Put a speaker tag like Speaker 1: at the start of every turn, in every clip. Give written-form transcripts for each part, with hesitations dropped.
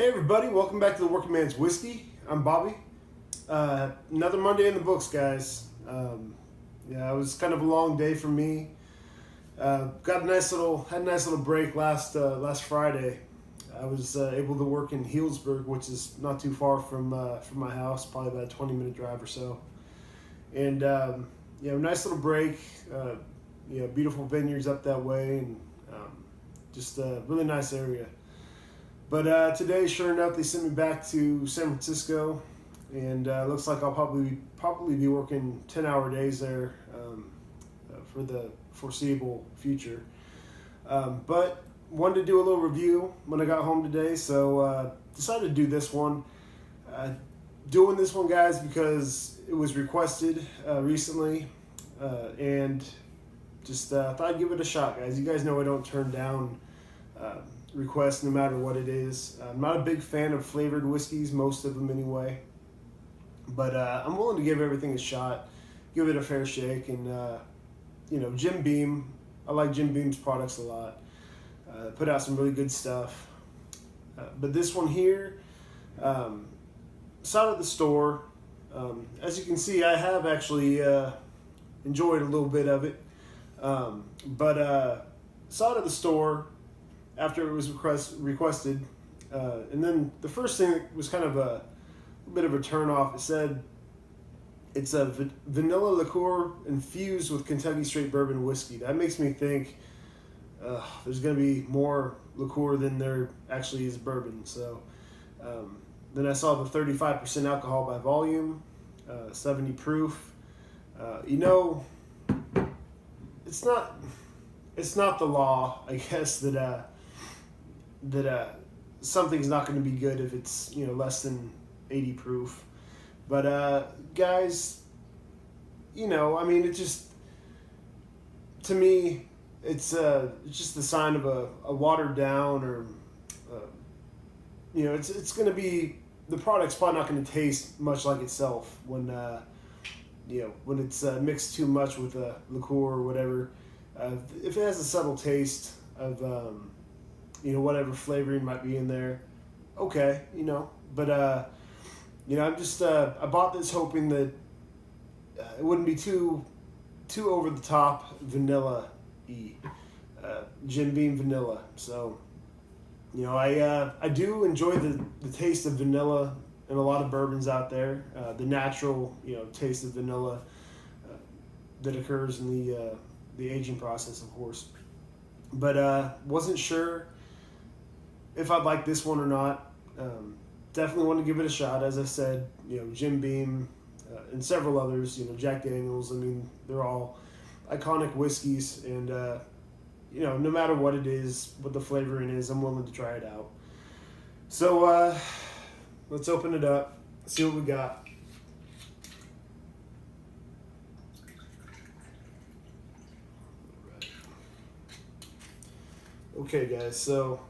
Speaker 1: Hey everybody, welcome back to the Working Man's Whiskey. I'm Bobby. Another Monday in the books, guys. It was kind of a long day for me. Had a nice little break last Friday. I was able to work in Healdsburg, which is not too far from my house, probably about a 20-minute drive or so. And nice little break. Beautiful vineyards up that way, and just a really nice area. But today, sure enough, they sent me back to San Francisco, and looks like I'll probably be working 10-hour days there for the foreseeable future. But wanted to do a little review when I got home today, so decided to do this one. Doing this one, guys, because it was requested recently, and just thought I'd give it a shot, guys. You guys know I don't turn down requests no matter what it is. I'm not a big fan of flavored whiskeys, most of them anyway, but I'm willing to give everything a shot, give it a fair shake. And Jim Beam, I like Jim Beam's products a lot. Put out some really good stuff, but this one here, saw it at the store. As you can see, I have actually enjoyed a little bit of it, but saw it at the store after it was requested, and then the first thing that was kind of a bit of a turn off. It said it's a vanilla liqueur infused with Kentucky straight bourbon whiskey. That makes me think there's going to be more liqueur than there actually is bourbon. So then I saw the 35% alcohol by volume, 70 proof. It's not the law, I guess, that something's not going to be good if it's less than 80 proof. But guys, it just, to me, it's just the sign of a watered down, or it's going to be, the product's probably not going to taste much like itself when it's mixed too much with a liqueur or whatever. If it has a subtle taste of whatever flavoring might be in there, okay, but I'm just I bought this hoping that it wouldn't be too over the top vanilla-y, Jim Beam vanilla. So I do enjoy the taste of vanilla in a lot of bourbons out there, the natural taste of vanilla that occurs in the aging process, of course. But wasn't sure if I'd like this one or not. Definitely want to give it a shot. As I said, Jim Beam and several others, Jack Daniels. I mean, they're all iconic whiskeys, and no matter what it is, what the flavoring is, I'm willing to try it out. So let's open it up, see what we got. Okay, guys, so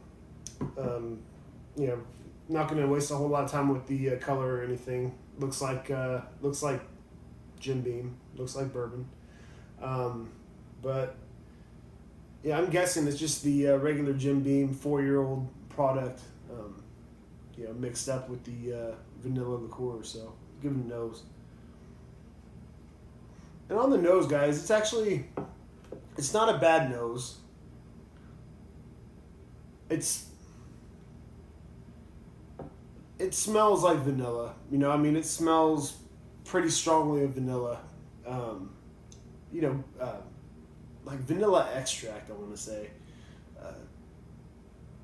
Speaker 1: not going to waste a whole lot of time with the color or anything. Looks like Jim Beam, looks like bourbon, but yeah, I'm guessing it's just the regular Jim Beam 4-year-old product, mixed up with the vanilla liqueur. So give it a nose. And on the nose, guys, it's not a bad nose. It smells like vanilla. It smells pretty strongly of vanilla. Like vanilla extract, I want to say.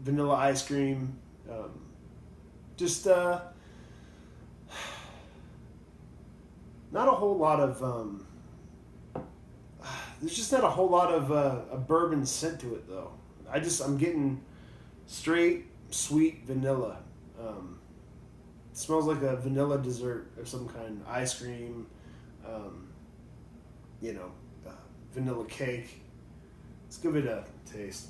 Speaker 1: Vanilla ice cream. Not a whole lot of... there's just not a whole lot of a bourbon scent to it, though. I'm getting straight sweet vanilla. It smells like a vanilla dessert of some kind, ice cream, vanilla cake. Let's give it a taste.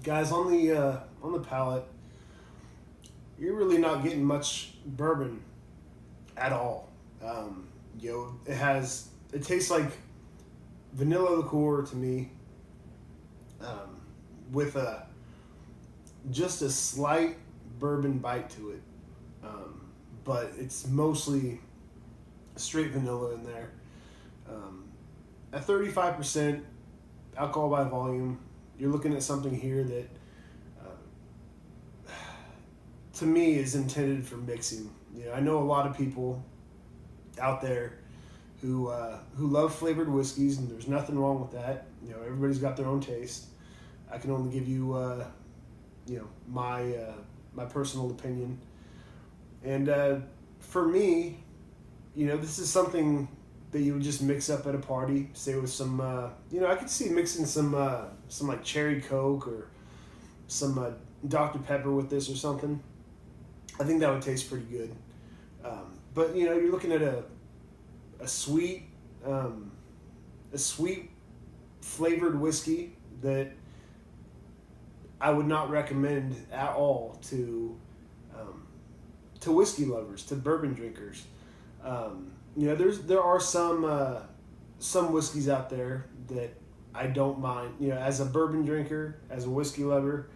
Speaker 1: Guys, on the palate, you're really not getting much bourbon at all. It tastes like vanilla liqueur to me, with just a slight bourbon bite to it. But it's mostly straight vanilla in there. At 35% alcohol by volume, you're looking at something here that, to me, is intended for mixing. I know a lot of people out there who love flavored whiskeys, and there's nothing wrong with that. Everybody's got their own taste. I can only give you, my personal opinion. And for me, this is something that you would just mix up at a party, say with some, I could see mixing some like cherry Coke or some Dr. Pepper with this or something. I think that would taste pretty good. But you're looking at a sweet flavored whiskey that I would not recommend at all to whiskey lovers, to bourbon drinkers. There are some whiskeys out there that I don't mind. As a bourbon drinker, as a whiskey lover,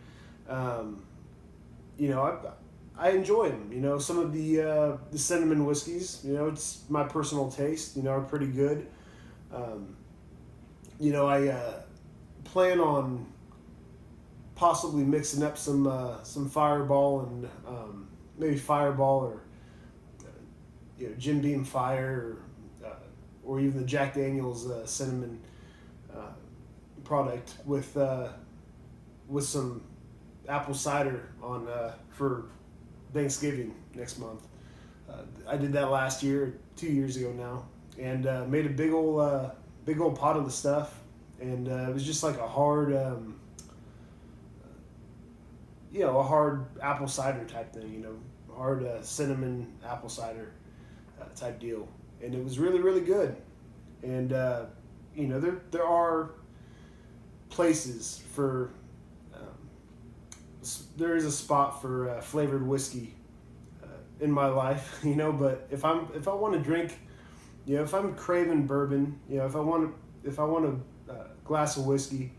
Speaker 1: I enjoy them. Some of the cinnamon whiskeys, it's my personal taste. Are pretty good. I plan on possibly mixing up some Fireball and maybe Fireball or Jim Beam Fire or even the Jack Daniel's cinnamon product with some apple cider on for Thanksgiving next month. I did that last year, 2 years ago now, and made a big old pot of the stuff, and it was just like a hard apple cider type thing, hard cinnamon apple cider type deal, and it was really, really good. And there are places for there is a spot for flavored whiskey in my life, but if I want to drink, if I'm craving bourbon, if I want a glass of whiskey,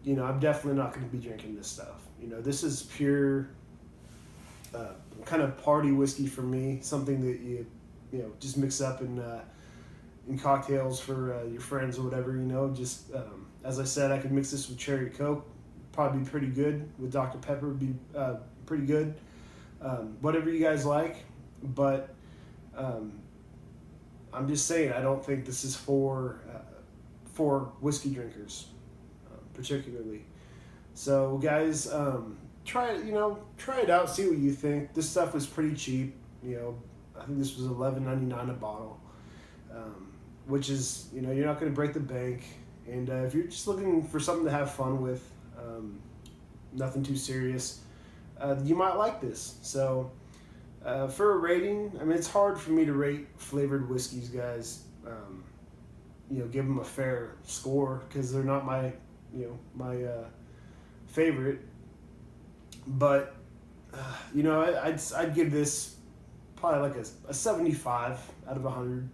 Speaker 1: I'm definitely not going to be drinking this stuff. This is pure kind of party whiskey for me, something that you just mix up in cocktails for your friends or whatever. Just as I said, I could mix this with cherry Coke, probably be pretty good. With Dr. Pepper would be pretty good. Whatever you guys like, but I'm just saying, I don't think this is for whiskey drinkers, particularly. So guys, try it out, see what you think. This stuff was pretty cheap. I think this was $11.99 a bottle, which is, you're not going to break the bank. And if you're just looking for something to have fun with, nothing too serious, you might like this. So for a rating, it's hard for me to rate flavored whiskeys, guys. Give them a fair score because they're not my favorite. But I'd give this probably like a 75 out of 100.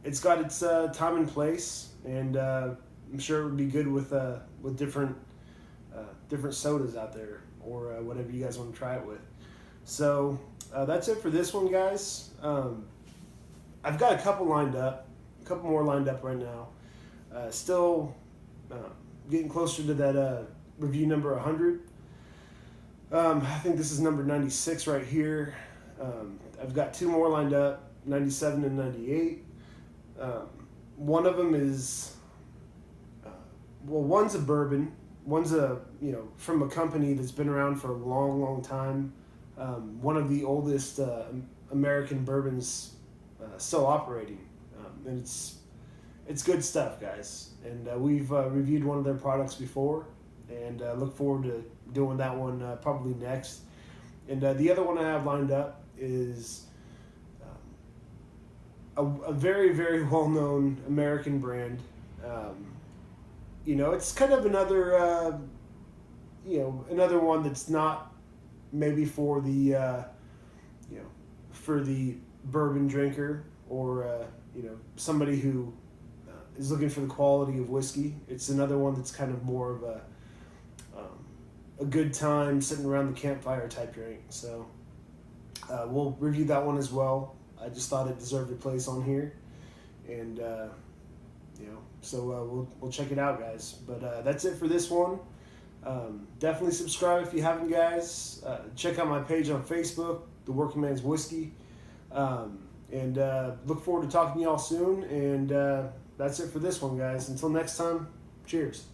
Speaker 1: It's got its time and place, and I'm sure it would be good with different sodas out there, or whatever you guys want to try it with. So that's it for this one, guys. I've got a couple more lined up right now. Still getting closer to that review number 100. I think this is number 96 right here. I've got two more lined up, 97 and 98. One of them is, one's a bourbon. One's from a company that's been around for a long, long time. One of the oldest American bourbons still operating. And it's good stuff, guys. And we've reviewed one of their products before, and look forward to doing that one probably next. And the other one I have lined up is a very, very well-known American brand. It's kind of another one that's not maybe for the for the bourbon drinker, or somebody who is looking for the quality of whiskey. It's another one that's kind of more of a good time sitting around the campfire type drink. So we'll review that one as well. I just thought it deserved a place on here, and so we'll check it out, guys. But that's it for this one. Definitely subscribe if you haven't, guys. Check out my page on Facebook, The Working Man's Whiskey. And look forward to talking to y'all soon. And that's it for this one, guys. Until next time, cheers.